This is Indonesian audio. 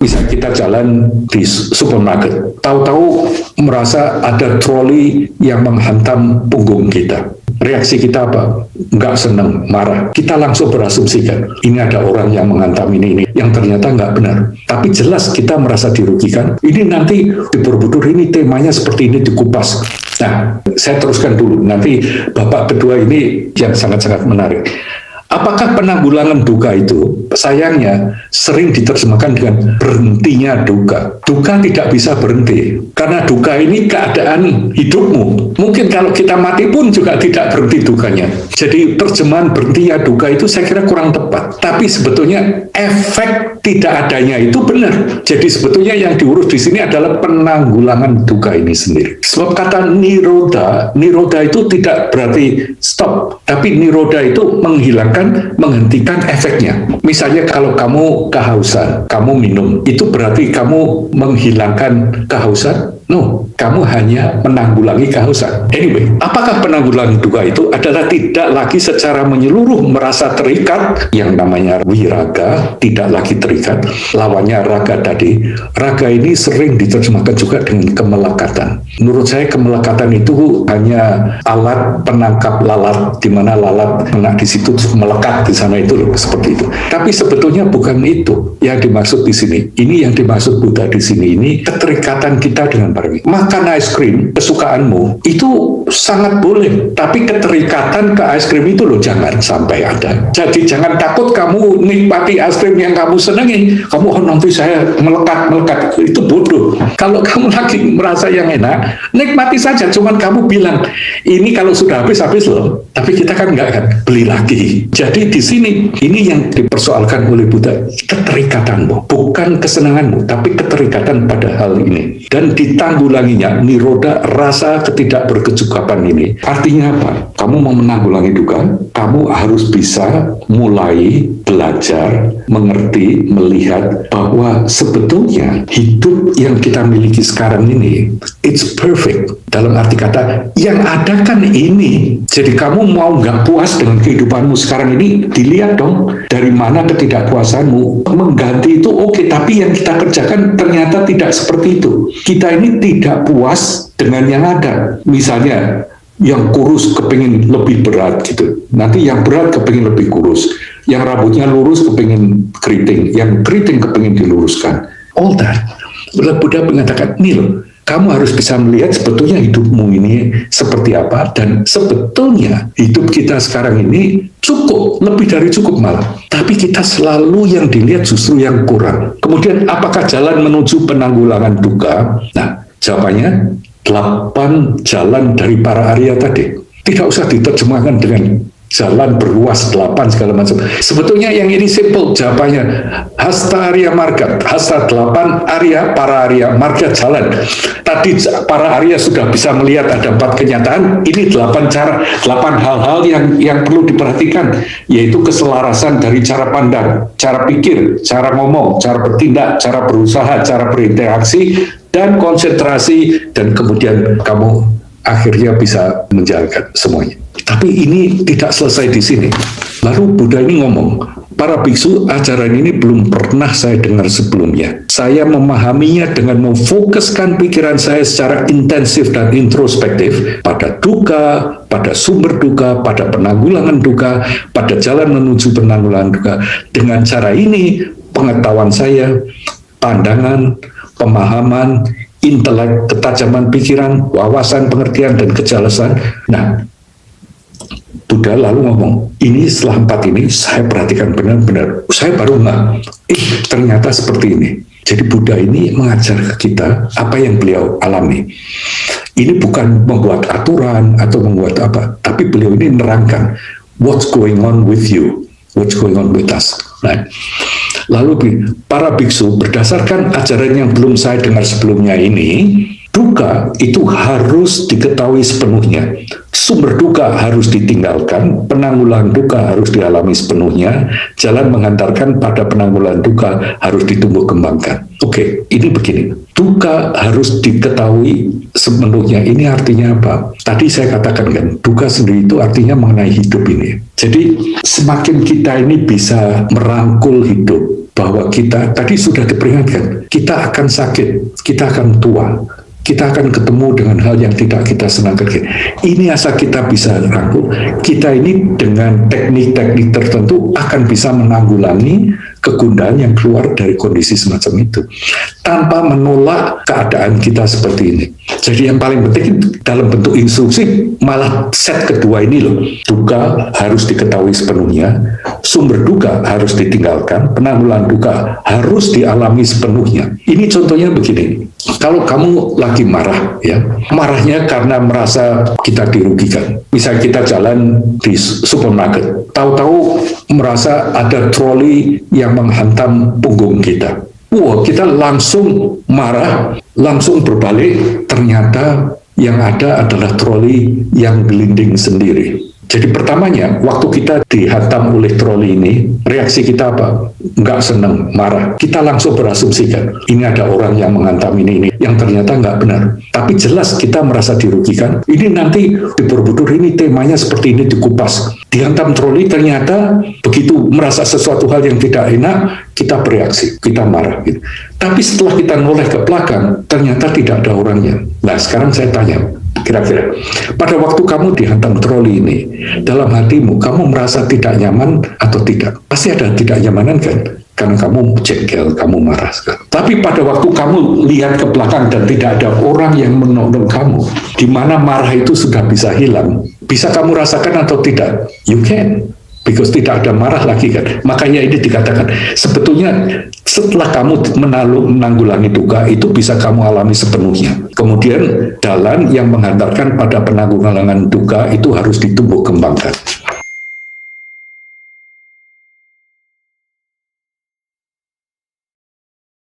Bisa kita jalan di supermarket, tahu-tahu merasa ada troli yang menghantam punggung kita. Reaksi kita apa? Nggak senang, marah. Kita langsung berasumsikan, ini ada orang yang menghantam ini, yang ternyata nggak benar. Tapi jelas kita merasa dirugikan. Ini nanti di Borobudur ini temanya seperti ini dikupas. Nah, saya teruskan dulu. Nanti Bapak kedua ini yang sangat-sangat menarik. Apakah penanggulangan duka itu sayangnya sering diterjemahkan dengan berhentinya duka? Duka tidak bisa berhenti karena duka ini keadaan hidupmu. Mungkin kalau kita mati pun juga tidak berhenti dukanya. Jadi terjemahan berhentinya duka itu saya kira kurang tepat. Tapi sebetulnya efek tidak adanya itu benar. Jadi sebetulnya yang diurus di sini adalah penanggulangan duka ini sendiri. Sebab kata niroda itu tidak berarti stop, tapi niroda itu menghentikan efeknya. Misalnya kalau kamu kehausan, kamu minum, itu berarti kamu menghilangkan kehausan? No, kamu hanya menanggulangi kehausan. Anyway, apakah penanggulangan duka itu adalah tidak lagi secara menyeluruh merasa terikat, yang namanya wiraga, tidak lagi terikat, lawannya raga tadi. Raga ini sering diterjemahkan juga dengan kemelekatan. Menurut saya kemelekatan itu hanya alat penangkap lalat, di mana lalat kena di situ melekat di sana itu loh, seperti itu. Tapi sebetulnya bukan itu yang dimaksud di sini. Ini yang dimaksud Buddha di sini, ini keterikatan kita dengan makan es krim kesukaanmu itu sangat boleh, tapi keterikatan ke es krim itu loh jangan sampai ada. Jadi jangan takut kamu nikmati es krim yang kamu senangi, kamu nanti saya melekat, itu bodoh. Kalau kamu lagi merasa yang enak, nikmati saja, cuman kamu bilang ini kalau sudah habis loh, tapi kita kan nggak kan beli lagi. Jadi di sini ini yang dipersoalkan oleh Buddha, keterikatanmu, bukan kesenanganmu, tapi keterikatan pada hal ini. Dan ditanggulanginya, niroda, rasa ketidakberkecukupan ini. Artinya apa? Kamu mau menanggulangi duka, kamu harus bisa mulai belajar, mengerti, melihat bahwa sebetulnya hidup yang kita miliki sekarang ini, it's perfect. Dalam arti kata, yang ada kan ini. Jadi kamu mau nggak puas dengan kehidupanmu sekarang ini, dilihat dong dari mana ketidakpuasanmu. Mengganti itu oke, tapi yang kita kerjakan ternyata tidak seperti itu. Kita ini tidak puas dengan yang ada. Misalnya, yang kurus kepingin lebih berat gitu. Nanti yang berat kepingin lebih kurus. Yang rambutnya lurus kepingin keriting. Yang keriting kepingin diluruskan. All that. Buddha mengatakan, nih loh, kamu harus bisa melihat sebetulnya hidupmu ini seperti apa, dan sebetulnya hidup kita sekarang ini cukup, lebih dari cukup malah. Tapi kita selalu yang dilihat justru yang kurang. Kemudian apakah jalan menuju penanggulangan duka? Nah, jawabannya 8 jalan dari para Arya tadi. Tidak usah diterjemahkan dengan jalan berluas 8 segala macam. Sebetulnya yang ini simple jawabannya. Hasta Arya Marga, hasta 8 Arya, para Arya Marga jalan. Tadi para Arya sudah bisa melihat ada 4 kenyataan. Ini 8 cara, 8 hal-hal yang perlu diperhatikan, yaitu keselarasan dari cara pandang, cara pikir, cara ngomong, cara bertindak, cara berusaha, cara berinteraksi, dan konsentrasi, dan kemudian kamu akhirnya bisa menjalankan semuanya. Tapi ini tidak selesai di sini. Lalu Buddha ini ngomong, para biksu, ajaran ini belum pernah saya dengar sebelumnya. Saya memahaminya dengan memfokuskan pikiran saya secara intensif dan introspektif pada duka, pada sumber duka, pada penanggulangan duka, pada jalan menuju penanggulangan duka. Dengan cara ini, pengetahuan saya, pandangan, pemahaman, intelek, ketajaman pikiran, wawasan, pengertian, dan kejelasan. Nah, Buddha lalu ngomong, ini setelah 4 ini saya perhatikan benar-benar, saya baru ternyata seperti ini. Jadi Buddha ini mengajar ke kita apa yang beliau alami. Ini bukan membuat aturan atau membuat apa, tapi beliau ini menerangkan what's going on with you, what's going on with us. Nah, lalu para biksu, berdasarkan ajaran yang belum saya dengar sebelumnya ini, duka itu harus diketahui sepenuhnya. Sumber duka harus ditinggalkan, penanggulangan duka harus dialami sepenuhnya, jalan menghantarkan pada penanggulangan duka harus ditumbuh kembangkan. Oke, ini begini. Duka harus diketahui sepenuhnya. Ini artinya apa? Tadi saya katakan kan, duka sendiri itu artinya mengenai hidup ini. Jadi semakin kita ini bisa merangkul hidup, bahwa kita tadi sudah diperingatkan, kita akan sakit, kita akan tua, kita akan ketemu dengan hal yang tidak kita senangkan. Ini asal kita bisa rangkul, kita ini dengan teknik-teknik tertentu akan bisa menanggulangi kegundahan yang keluar dari kondisi semacam itu tanpa menolak keadaan kita seperti ini. Jadi yang paling penting dalam bentuk instruksi malah set kedua ini loh, duka harus diketahui sepenuhnya, sumber duka harus ditinggalkan, penanggulangan duka harus dialami sepenuhnya. Ini contohnya begini, kalau kamu lagi marah, ya marahnya karena merasa kita dirugikan. Misal kita jalan di supermarket, tahu-tahu merasa ada troli yang menghantam punggung kita. Wah, kita langsung marah, langsung berbalik, ternyata yang ada adalah troli yang gelinding sendiri. Jadi pertamanya, waktu kita dihantam oleh troli ini, reaksi kita apa? Nggak senang, marah. Kita langsung berasumsikan, ini ada orang yang menghantam ini, yang ternyata nggak benar. Tapi jelas kita merasa dirugikan. Ini nanti di Borobudur ini temanya seperti ini dikupas. Dihantam troli ternyata begitu merasa sesuatu hal yang tidak enak, kita bereaksi, kita marah. Gitu. Tapi setelah kita noleh ke belakang, ternyata tidak ada orangnya. Nah sekarang saya tanya, kira-kira pada waktu kamu dihantam troli ini, dalam hatimu kamu merasa tidak nyaman atau tidak? Pasti ada tidak nyamanan kan? Karena kamu jengkel, kamu marah sekali. Tapi pada waktu kamu lihat ke belakang dan tidak ada orang yang menolong kamu, di mana marah itu sudah bisa hilang, bisa kamu rasakan atau tidak? You can. Because tidak ada marah lagi kan. Makanya ini dikatakan, sebetulnya setelah kamu menanggulangi duka, itu bisa kamu alami sepenuhnya. Kemudian jalan yang menghantarkan pada penanggulangan duka itu harus ditumbuh kembangkan.